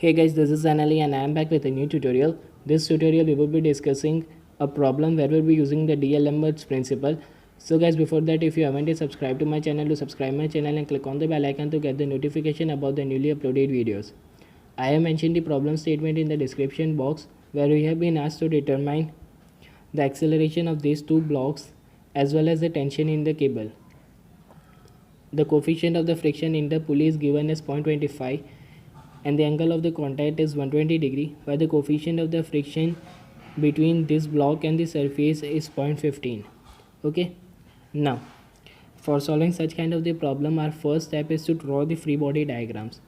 Hey guys, this is Anali and I am back with a new tutorial. This tutorial we will be discussing a problem where we'll be using the DLM's principle. So guys, before that, if you haven't yet subscribed to my channel, to subscribe my channel and click on the bell icon to get the notification about the newly uploaded videos. I have mentioned the problem statement in the description box where we have been asked to determine the acceleration of these two blocks as well as the tension in the cable. The coefficient of the friction in the pulley is given as 0.25 and the angle of the contact is 120 degree, while the coefficient of the friction between this block and the surface is 0.15. Okay, now for solving such kind of the problem, our first step is to draw the free body diagrams.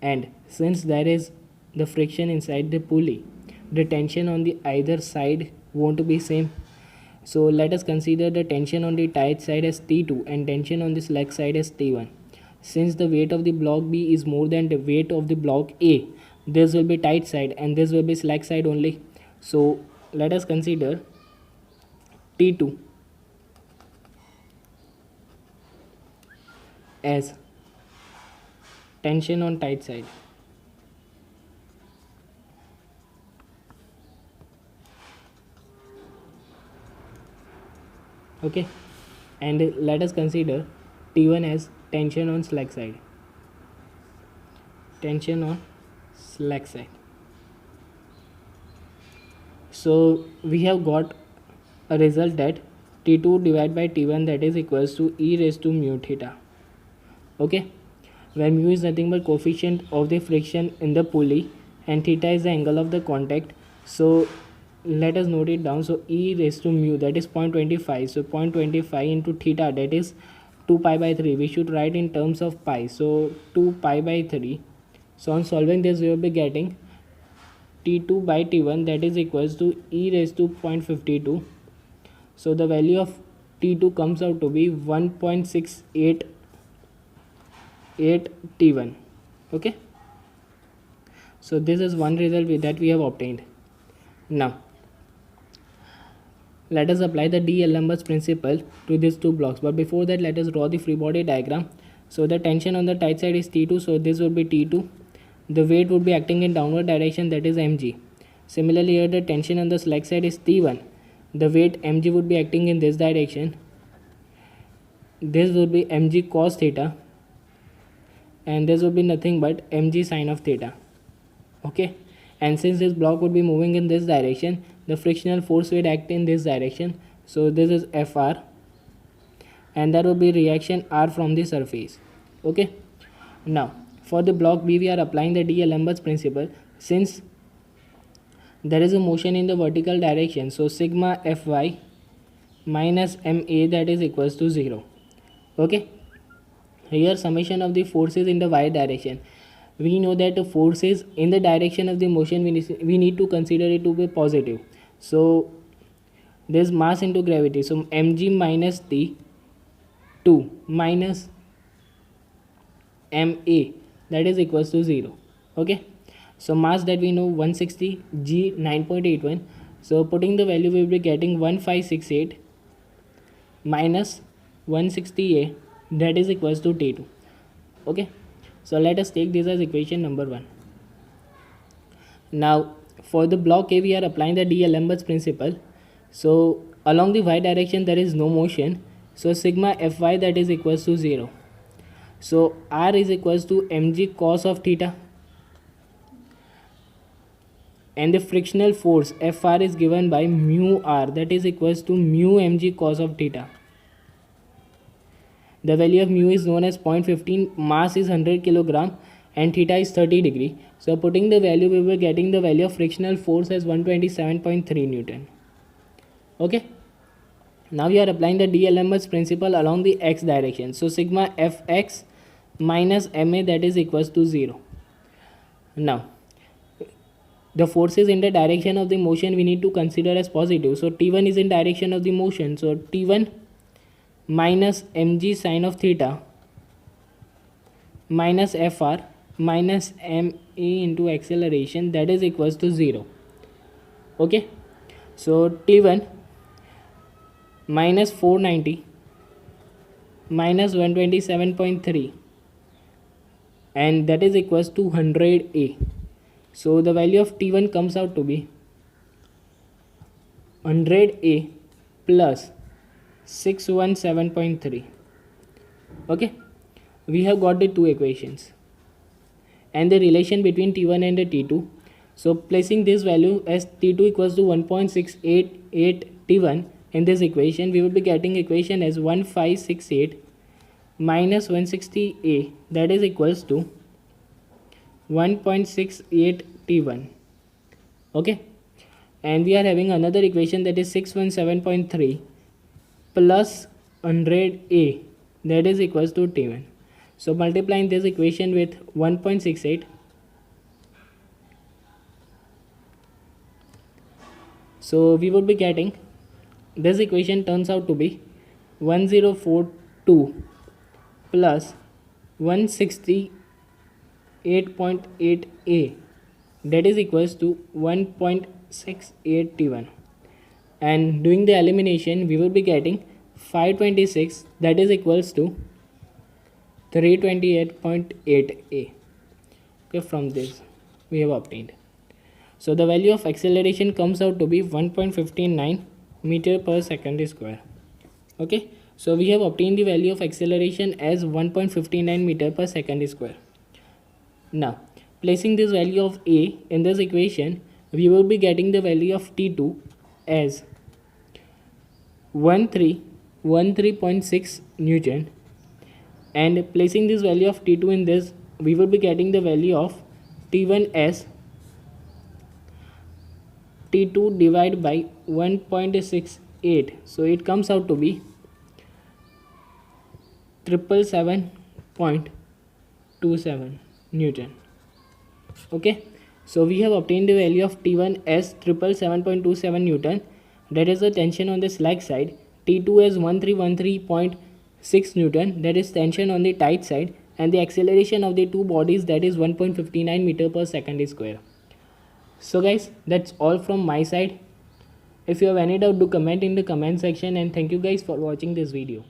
And since there is the friction inside the pulley, the tension on the either side won't be same. So let us consider the tension on the tight side as T2 and tension on the slack side as T1. Since the weight of the block B is more than the weight of the block A, this will be tight side and this will be slack side only. So let us consider T2 as tension on tight side. Okay, and let us consider T1 as tension on slack side. Tension on slack side. So we have got a result that T2 divided by T1, that is equals to e raised to mu theta. Okay, where mu is nothing but coefficient of the friction in the pulley and theta is the angle of the contact. So let us note it down. So e raised to mu, that is 0.25. So 0.25 into theta, that is 2 pi by 3. We should write in terms of pi. So 2 pi by 3. So on solving this, we will be getting T2 by T1, that is equals to e raised to 0.52. So the value of T2 comes out to be 1.688 T1. Okay, so this is one result that we have obtained. Now let us apply the D'Alembert principle to these two blocks, but before that let us draw the free body diagram. So the tension on the tight side is T2, so this would be T2. The weight would be acting in downward direction, that is mg. Similarly here the tension on the slack side is T1. The weight mg would be acting in this direction. This would be mg cos theta and this would be nothing but mg sin of theta. Okay, and since this block would be moving in this direction, the frictional force would act in this direction. So this is Fr and that would be reaction R from the surface. Okay, now for the block B we are applying the D'Alembert's principle. Since there is a motion in the vertical direction, so sigma Fy minus Ma, that is equals to 0. Okay, here summation of the forces in the y direction. We know that the forces in the direction of the motion we need to consider it to be positive. So this mass into gravity, so mg minus T2 minus Ma, that is equals to 0. Okay, so mass that we know 160, g 9.81. so putting the value we will be getting 1568 minus 160a, that is equals to T2. Okay, so let us take this as equation number 1. Now for the block A we are applying the D'Alembert's principle. So along the y direction there is no motion, so sigma Fy, that is equals to 0. So R is equals to mg cos of theta and the frictional force Fr is given by mu R, that is equals to mu mg cos of theta. The value of mu is known as 0.15, mass is 100 kg and theta is 30 degree. So putting the value we were getting the value of frictional force as 127.3 Newton. Okay, now we are applying the D'Alembert's principle along the x direction. So sigma Fx minus Ma, that is equals to 0. Now the forces in the direction of the motion we need to consider as positive. So T1 is in direction of the motion, so T1 minus mg sin of theta minus Fr minus Ma into acceleration, that is equals to 0. Okay, so T1 minus 490 minus 127.3 and that is equals to 100A. So the value of T1 comes out to be 100A plus 617.3. Okay, we have got the two equations and the relation between T1 and the T2. So placing this value as T2 equals to 1.688 T1 in this equation, we will be getting equation as 1568 minus 160A, that is equals to 1.68 T1. Okay, and we are having another equation that is 617.3 plus 100A, that is equals to T1. So multiplying this equation with 1.68, so we would be getting, this equation turns out to be 1042 plus 168.8A, that is equals to 1.68 T1. And doing the elimination, we will be getting 526, that is equals to 328.8A. Okay, from this we have obtained. So the value of acceleration comes out to be 1.59 meter per second square. Okay, so we have obtained the value of acceleration as 1.59 meter per second square. Now placing this value of A in this equation, we will be getting the value of T2 as 1313.6 Newton, and placing this value of T2 in this, we will be getting the value of T1 as T2 divided by 1.68, so it comes out to be 777.27 Newton. Okay, so we have obtained the value of T1 as 777.27 Newton, that is the tension on the slack side. T2 as 1313.6 Newton, that is tension on the tight side, and the acceleration of the two bodies, that is 1.59 meter per second square. So guys, that's all from my side. If you have any doubt, do comment in the comment section, and thank you guys for watching this video.